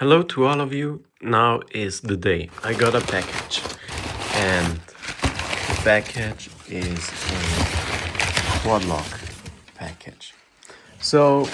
Hello to all of you. Now is the day. I got a package, and the package is a Quadlock package. So,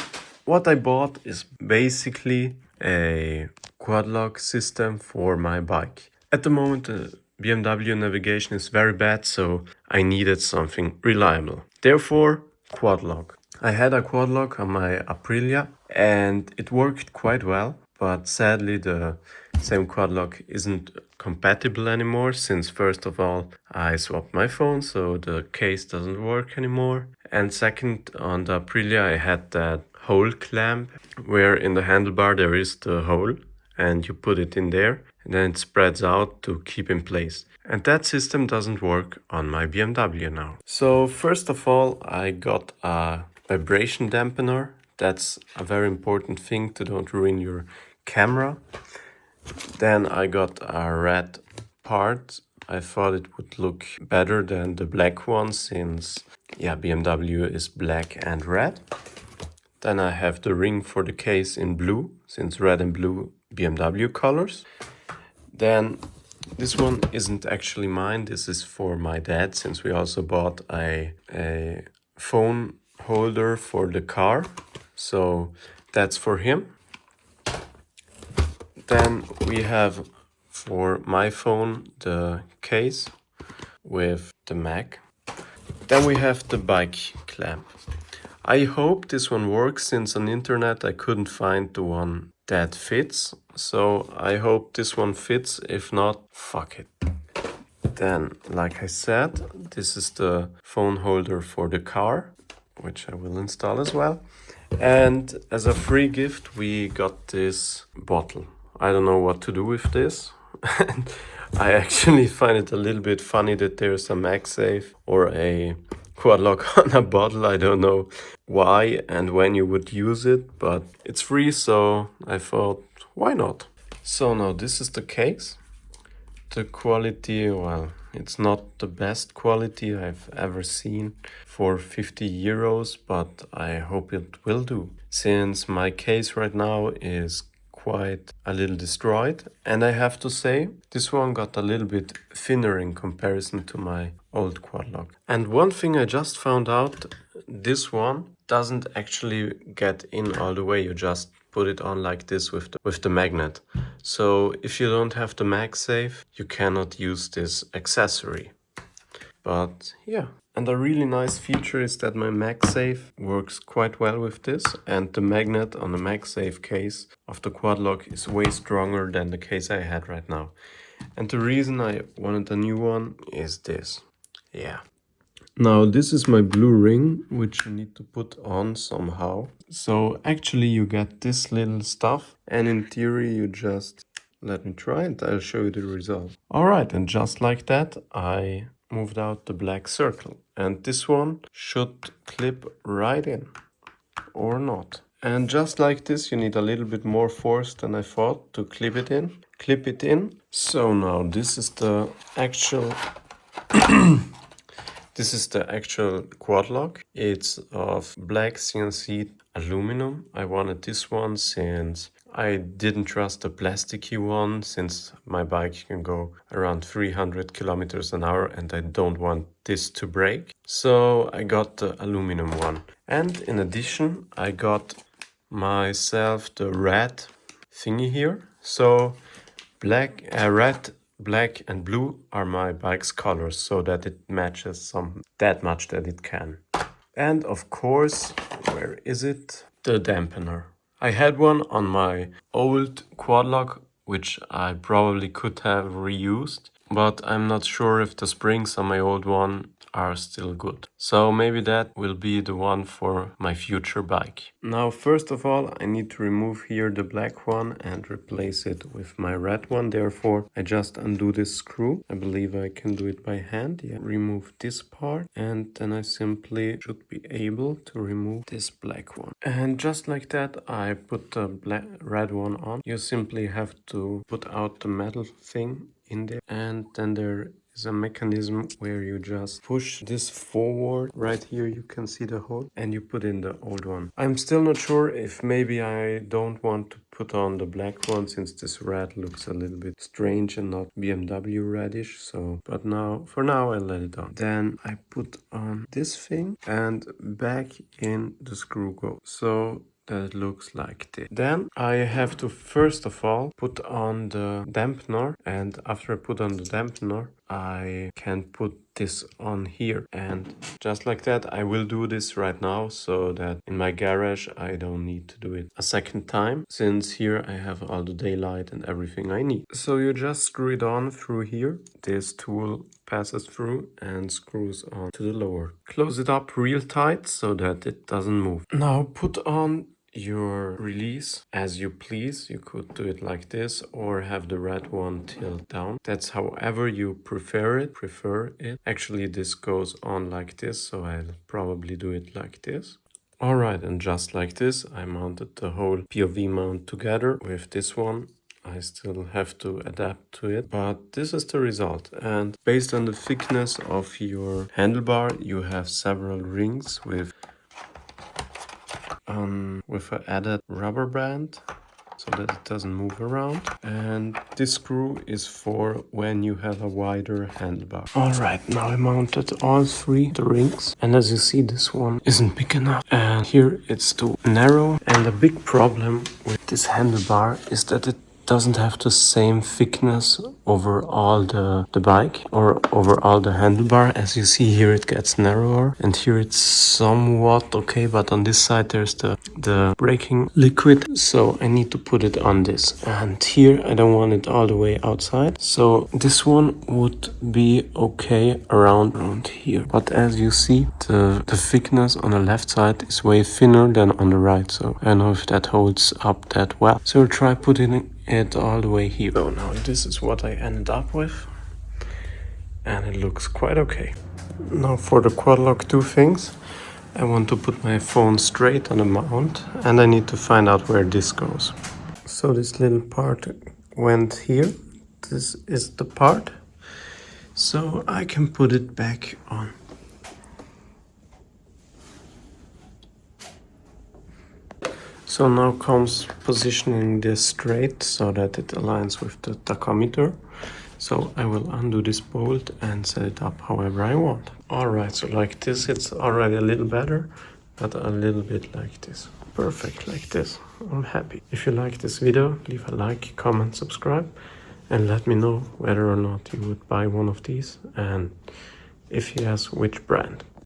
what I bought is basically a Quadlock system for my bike. At the moment, the BMW navigation is very bad, so I needed something reliable. Therefore, Quadlock. I had a Quadlock on my Aprilia, and it worked quite well. But sadly, the same Quadlock isn't compatible anymore since, first of all, I swapped my phone, so the case doesn't work anymore. And second, on the Aprilia, I had that hole clamp where in the handlebar there is the hole and you put it in there and then it spreads out to keep in place. And that system doesn't work on my BMW now. So first of all, I got a vibration dampener. That's a very important thing to don't ruin your camera. Then I got a red part. I thought it would look better than the black one since BMW is black and red. Then I have the ring for the case in blue since red and blue BMW colors. Then this one isn't actually mine. This is for my dad since we also bought a phone holder for the car. So that's for him. Then we have for my phone the case with the Mac. Then we have the bike clamp. I hope this one works since on internet I couldn't find the one that fits. So I hope this one fits. If not, fuck it. Then, like I said, this is the phone holder for the car, which I will install as well. And as a free gift, we got this bottle. I don't know what to do with this. I actually find it a little bit funny that there's a MagSafe or a Quadlock on a bottle. I don't know why and when you would use it, but it's free, so I thought, why not? So now this is the case. The quality, well, it's not the best quality I've ever seen for 50 euros, but I hope it will do. Since my case right now is quite a little destroyed, and I have to say this one got a little bit thinner in comparison to my old Quadlock. And one thing I just found out, this one doesn't actually get in all the way. You just put it on like this with the magnet. So if you don't have the MagSafe, you cannot use this accessory. But yeah. And a really nice feature is that my MagSafe works quite well with this, and the magnet on the MagSafe case of the Quadlock is way stronger than the case I had right now. And the reason I wanted a new one is this. Yeah. Now this is my blue ring, which you need to put on somehow. So actually you get this little stuff, and in theory you just... Let me try it, I'll show you the result. Alright, and just like that, I moved out the black circle. And this one should clip right in, or not. And just like this, you need a little bit more force than I thought to clip it in. Clip it in. So now this is the actual... This is the actual Quadlock. It's of black CNC aluminum. I wanted this one since I didn't trust the plasticky one, since my bike can go around 300 kilometers an hour and I don't want this to break. So I got the aluminum one. And in addition, I got myself the red thingy here. So red, black and blue are my bike's colors, so that it matches that much that it can. And of course, where is it? The dampener. I had one on my old Quadlock, which I probably could have reused, but I'm not sure if the springs on my old one are still good. So maybe that will be the one for my future bike. Now, first of all, I need to remove here the black one and replace it with my red one. Therefore, I just undo this screw. I believe I can do it by hand. Yeah. Remove this part, and then I simply should be able to remove this black one. And just like that, I put the red one on. You simply have to put out the metal thing in there, and then there is a mechanism where you just push this forward. Right here you can see the hole and you put in the old one. I'm still not sure if maybe I don't want to put on the black one since this red looks a little bit strange and not BMW reddish. So, but now, for now I let it on. Then I put on this thing and back in the screw goes. So that it looks like this. Then I have to first of all put on the dampener, and after I put on the dampener I can put this on here, and just like that I will do this right now so that in my garage I don't need to do it a second time, since here I have all the daylight and everything I need. So you just screw it on through here. This tool passes through and screws on to the lower. Close it up real tight so that it doesn't move. Now put on your release as you please. You could do it like this or have the red one tilt down. That's however you prefer it. Actually this goes on like this, so I'll probably do it like this. Alright, and just like this I mounted the whole POV mount together with this one. I still have to adapt to it, but this is the result. And based on the thickness of your handlebar, you have several rings with an added rubber band so that it doesn't move around. And this screw is for when you have a wider handlebar. Alright, now I mounted all three the rings, and as you see this one isn't big enough and here it's too narrow. And the big problem with this handlebar is that it doesn't have the same thickness over all the bike or over all the handlebar. As you see here it gets narrower and here it's somewhat okay, but on this side there's the braking liquid, so I need to put it on this, and here I don't want it all the way outside, so this one would be okay around here. But as you see the thickness on the left side is way thinner than on the right, so I don't know if that holds up that well. So I'll try putting it all the way here. So now this is what I ended up with and it looks quite okay. Now for the Quadlock 2 things, I want to put my phone straight on the mount and I need to find out where this goes. So this little part went here. This is the part, so I can put it back on. So now comes positioning this straight so that it aligns with the tachometer. So I will undo this bolt and set it up however I want. Alright, so like this it's already a little better, but a little bit like this. Perfect, like this. I'm happy. If you like this video, leave a like, comment, subscribe, and let me know whether or not you would buy one of these, and if yes, which brand.